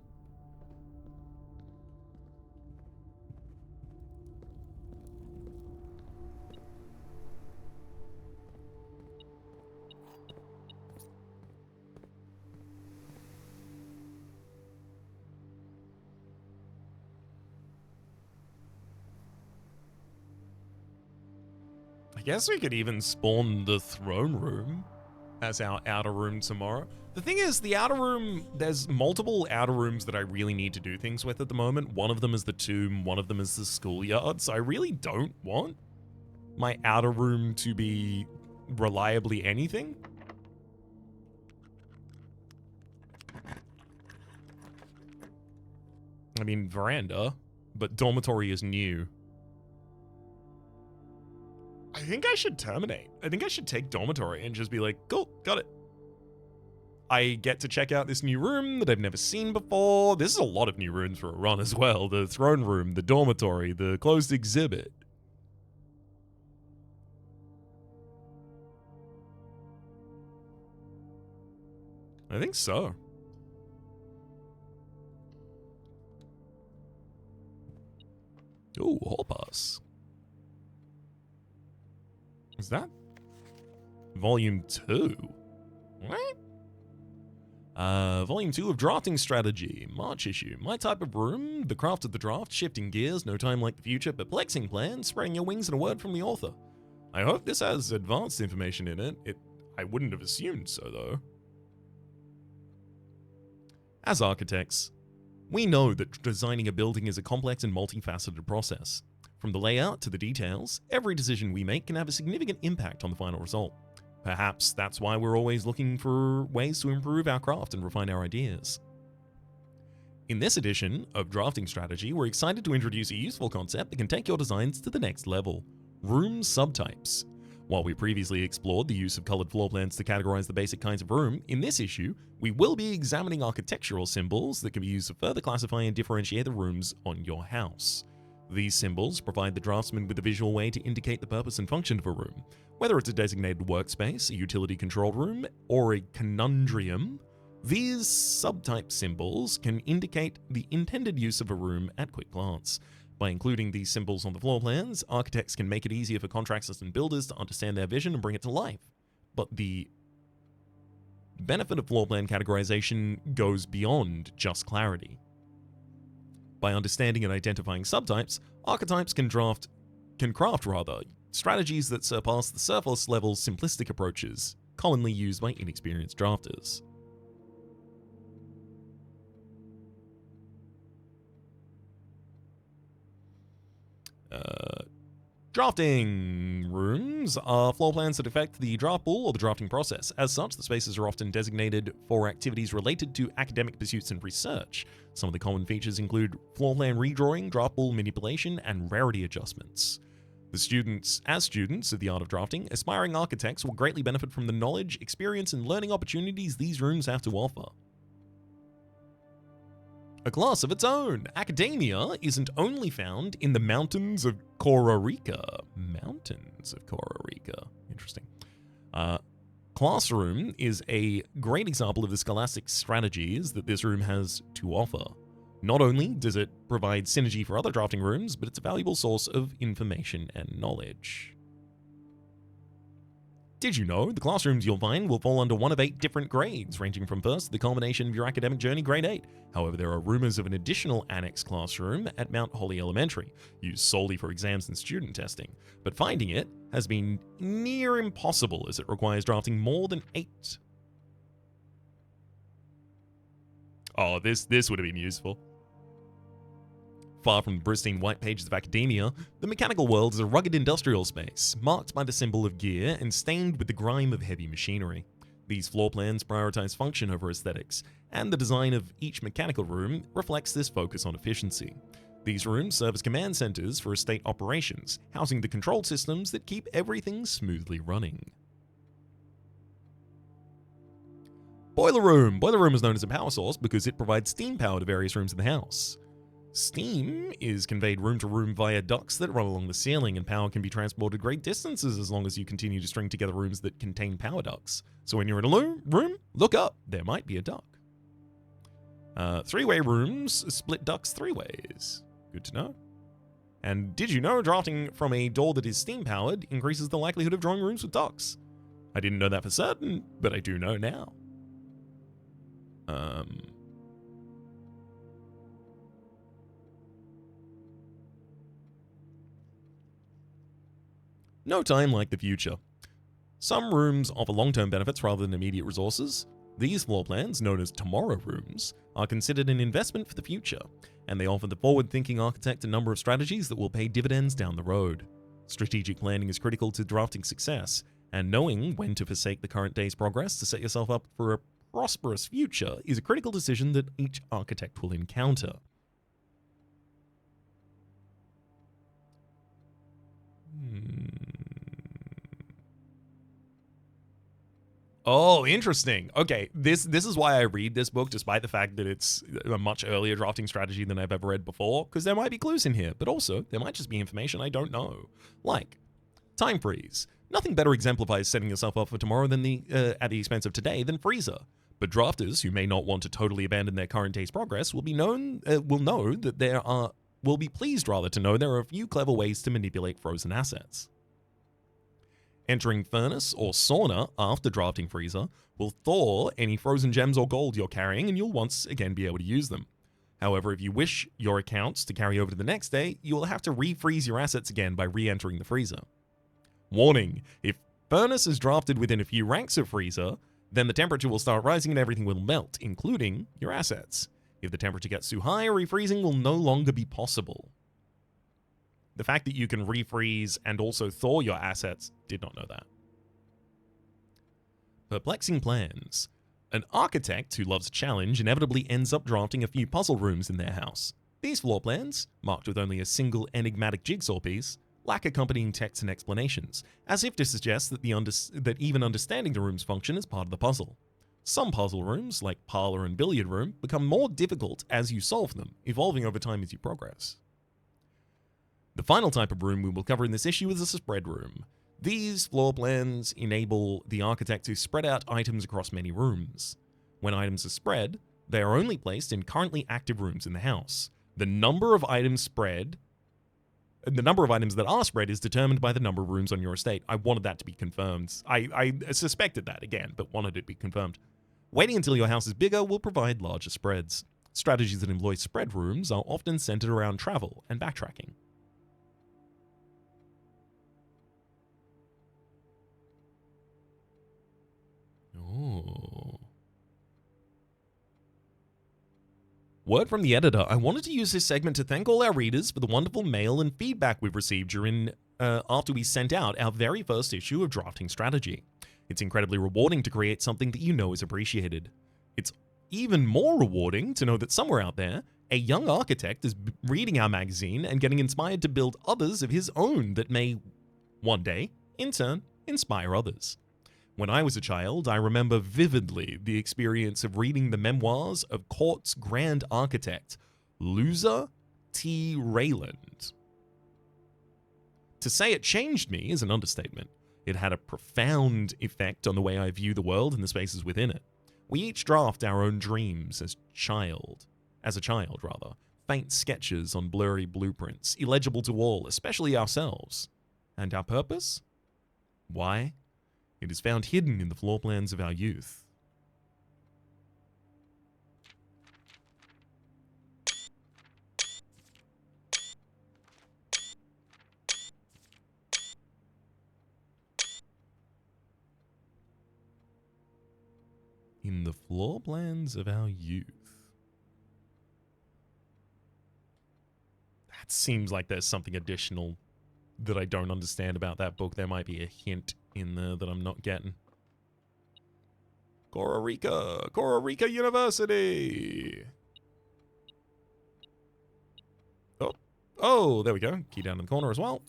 I guess we could even spawn the throne room as our outer room tomorrow. The thing is, the outer room, there's multiple outer rooms that I really need to do things with at the moment. One of them is the tomb, one of them is the schoolyard, so I really don't want my outer room to be reliably anything. I mean, veranda, but dormitory is new. I think I should terminate. I think I should take dormitory and just be like, cool, got it. I get to check out this new room that I've never seen before. This is a lot of new rooms for a run as well. The throne room, the dormitory, the closed exhibit. I think so. Ooh, hall pass. Is that volume 2? What? Volume 2 of Drafting Strategy, March issue. My type of room, the craft of the draft, shifting gears, no time like the future, perplexing plans, spreading your wings, and a word from the author. I hope this has advanced information in it. I wouldn't have assumed so, though. As architects, we know that designing a building is a complex and multifaceted process. From the layout to the details, every decision we make can have a significant impact on the final result. Perhaps that's why we're always looking for ways to improve our craft and refine our ideas. In this edition of Drafting Strategy, we're excited to introduce a useful concept that can take your designs to the next level: room subtypes. While we previously explored the use of colored floor plans to categorize the basic kinds of room, in this issue, we will be examining architectural symbols that can be used to further classify and differentiate the rooms on your house. These symbols provide the draftsman with a visual way to indicate the purpose and function of a room. Whether it's a designated workspace, a utility controlled room, or a conundrum, these subtype symbols can indicate the intended use of a room at quick glance. By including these symbols on the floor plans, architects can make it easier for contractors and builders to understand their vision and bring it to life. But the benefit of floor plan categorization goes beyond just clarity. By understanding and identifying subtypes, archetypes can craft strategies that surpass the surface-level simplistic approaches commonly used by inexperienced drafters. Drafting rooms are floor plans that affect the draft pool or the drafting process. As such, the spaces are often designated for activities related to academic pursuits and research. Some of the common features include floor plan redrawing, draft pool manipulation, and rarity adjustments. As students of the art of drafting, aspiring architects will greatly benefit from the knowledge, experience, and learning opportunities these rooms have to offer. A class of its own. Academia isn't only found in the mountains of Kororika. Interesting. Classroom is a great example of the scholastic strategies that this room has to offer. Not only does it provide synergy for other drafting rooms, but it's a valuable source of information and knowledge. Did you know the classrooms you'll find will fall under one of 8 different grades, ranging from first to the culmination of your academic journey, grade 8. However, there are rumors of an additional annex classroom at Mount Holly Elementary, used solely for exams and student testing. But finding it has been near impossible as it requires drafting more than 8. Oh, this would have been useful. Far from the pristine white pages of academia, the mechanical world is a rugged industrial space, marked by the symbol of gear and stained with the grime of heavy machinery. These floor plans prioritize function over aesthetics, and the design of each mechanical room reflects this focus on efficiency. These rooms serve as command centers for estate operations, housing the control systems that keep everything smoothly running. Boiler room. Boiler room is known as a power source because it provides steam power to various rooms in the house. Steam is conveyed room to room via ducts that run along the ceiling, and power can be transported great distances as long as you continue to string together rooms that contain power ducts. So when you're in a room, look up. There might be a duct. 3-way rooms split ducts 3 ways. Good to know. And did you know drafting from a door that is steam powered increases the likelihood of drawing rooms with ducts? I didn't know that for certain, but I do know now. No time like the future. Some rooms offer long-term benefits rather than immediate resources. These floor plans, known as tomorrow rooms, are considered an investment for the future, and they offer the forward-thinking architect a number of strategies that will pay dividends down the road. Strategic planning is critical to drafting success, and knowing when to forsake the current day's progress to set yourself up for a prosperous future is a critical decision that each architect will encounter. Oh, interesting. Okay, this is why I read this book, despite the fact that it's a much earlier drafting strategy than I've ever read before, because there might be clues in here, but also there might just be information I don't know. Like, time freeze. Nothing better exemplifies setting yourself up for tomorrow than at the expense of today than freezer. But drafters who may not want to totally abandon their current day's progress will be pleased rather to know there are a few clever ways to manipulate frozen assets. Entering furnace or sauna after drafting freezer will thaw any frozen gems or gold you're carrying, and you'll once again be able to use them. However, if you wish your accounts to carry over to the next day, you will have to refreeze your assets again by re-entering the freezer. Warning, if furnace is drafted within a few ranks of freezer, then the temperature will start rising and everything will melt, including your assets. If the temperature gets too high, refreezing will no longer be possible. The fact that you can refreeze and also thaw your assets, did not know that. Perplexing plans. An architect who loves a challenge inevitably ends up drafting a few puzzle rooms in their house. These floor plans, marked with only a single enigmatic jigsaw piece, lack accompanying text and explanations, as if to suggest that even understanding the room's function is part of the puzzle. Some puzzle rooms, like parlor and billiard room, become more difficult as you solve them, evolving over time as you progress. The final type of room we will cover in this issue is a spread room. These floor plans enable the architect to spread out items across many rooms. When items are spread, they are only placed in currently active rooms in the house. The number of items that are spread is determined by the number of rooms on your estate. I wanted that to be confirmed. I suspected that again, but wanted it to be confirmed. Waiting until your house is bigger will provide larger spreads. Strategies that employ spread rooms are often centered around travel and backtracking. Oh. Word from the editor, I wanted to use this segment to thank all our readers for the wonderful mail and feedback we've received after we sent out our very first issue of Drafting Strategy. It's incredibly rewarding to create something that you know is appreciated. It's even more rewarding to know that somewhere out there, a young architect is reading our magazine and getting inspired to build others of his own that may, one day, in turn, inspire others. When I was a child, I remember vividly the experience of reading the memoirs of Court's grand architect, Loser T. Rayland. To say it changed me is an understatement. It had a profound effect on the way I view the world and the spaces within it. We each draft our own dreams as a child, faint sketches on blurry blueprints, illegible to all, especially ourselves. And our purpose? Why? It is found hidden in the floor plans of our youth. In the floor plans of our youth. That seems like there's something additional that I don't understand about that book. There might be a hint in there that I'm not getting. Costa Rica University. Oh, there we go. Key down in the corner as well.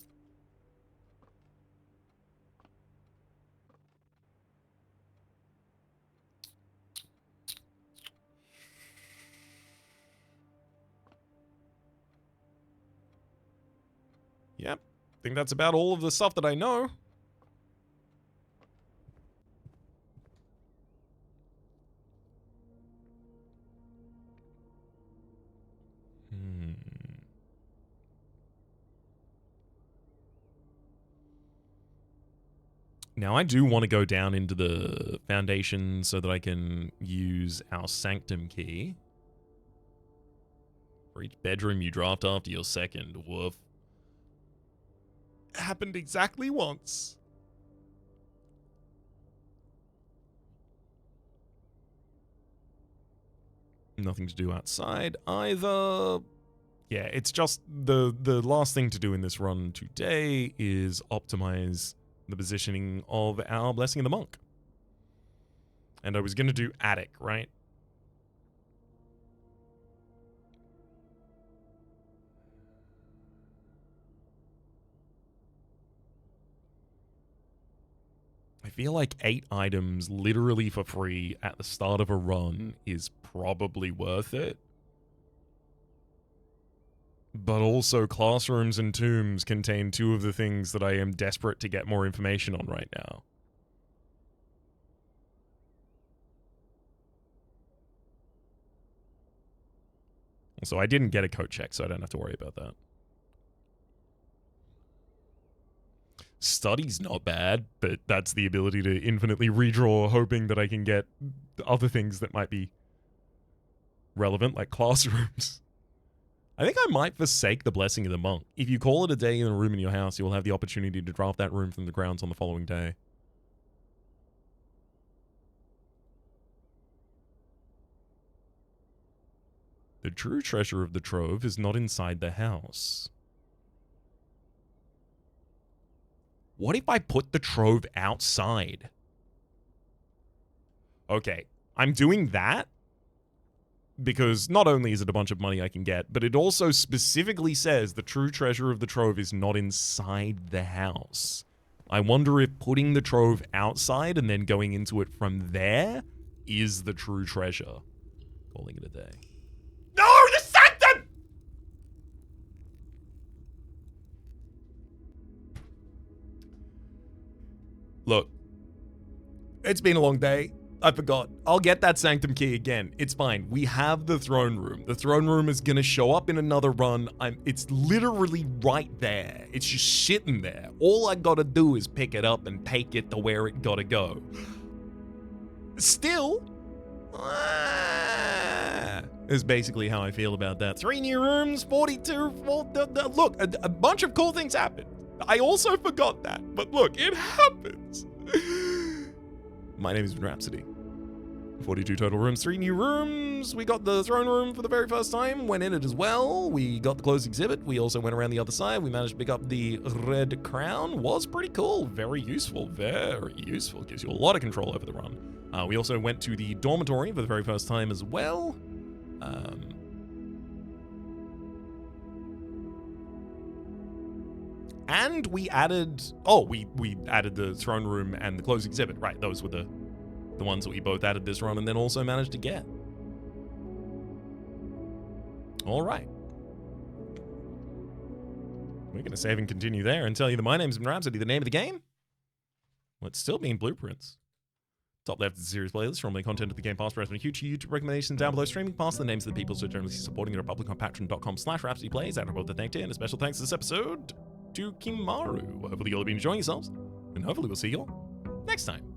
Yep. I think that's about all of the stuff that I know. Now, I do want to go down into the foundation so that I can use our sanctum key. For each bedroom you draft after your second. Woof. Happened exactly once. Nothing to do outside either. Yeah, it's just the last thing to do in this run today is optimize the positioning of our Blessing of the Monk. And I was going to do attic, right? I feel like 8 items literally for free at the start of a run is probably worth it. But also, classrooms and tombs contain 2 of the things that I am desperate to get more information on right now. So I didn't get a coat check, so I don't have to worry about that. Study's not bad, but that's the ability to infinitely redraw, hoping that I can get other things that might be relevant, like classrooms. I think I might forsake the Blessing of the Monk. If you call it a day in a room in your house, you will have the opportunity to draft that room from the grounds on the following day. The true treasure of the trove is not inside the house. What if I put the trove outside? Okay, I'm doing that because not only is it a bunch of money I can get, but it also specifically says the true treasure of the trove is not inside the house. I wonder if putting the trove outside and then going into it from there is the true treasure. Calling it a day. No, the sanctum! Look, it's been a long day. I forgot. I'll get that sanctum key again. It's fine. We have the throne room. The throne room is gonna show up in another run. It's literally right there. It's just sitting there. All I gotta do is pick it up and take it to where it gotta go. Still, is basically how I feel about that. 3 new rooms, 42. Look, a bunch of cool things happened. I also forgot that, but look, it happens. My name is Rhapsody. 42 total rooms, 3 new rooms. We got the throne room for the very first time, went in it as well. We got the closed exhibit. We also went around the other side. We managed to pick up the red crown. Was pretty cool. Very useful. Very useful. Gives you a lot of control over the run. We also went to the dormitory for the very first time as well. And we added, we added the throne room and the closed exhibit. Right, those were the ones that we both added this run and then also managed to get. All right. We're going to save and continue there and tell you that my name's Rhapsody, the name of the game. Well, it's still being Blueprints. Top left is the series playlist from the content of the Game Pass. Press on a huge YouTube recommendation down below. Streaming past the names of the people so generally supporting the Republic on patreon.com/RhapsodyPlays. And above the thank you and a special thanks this episode to Kimaru. Hopefully you'll have been enjoying yourselves, and hopefully we'll see you all next time.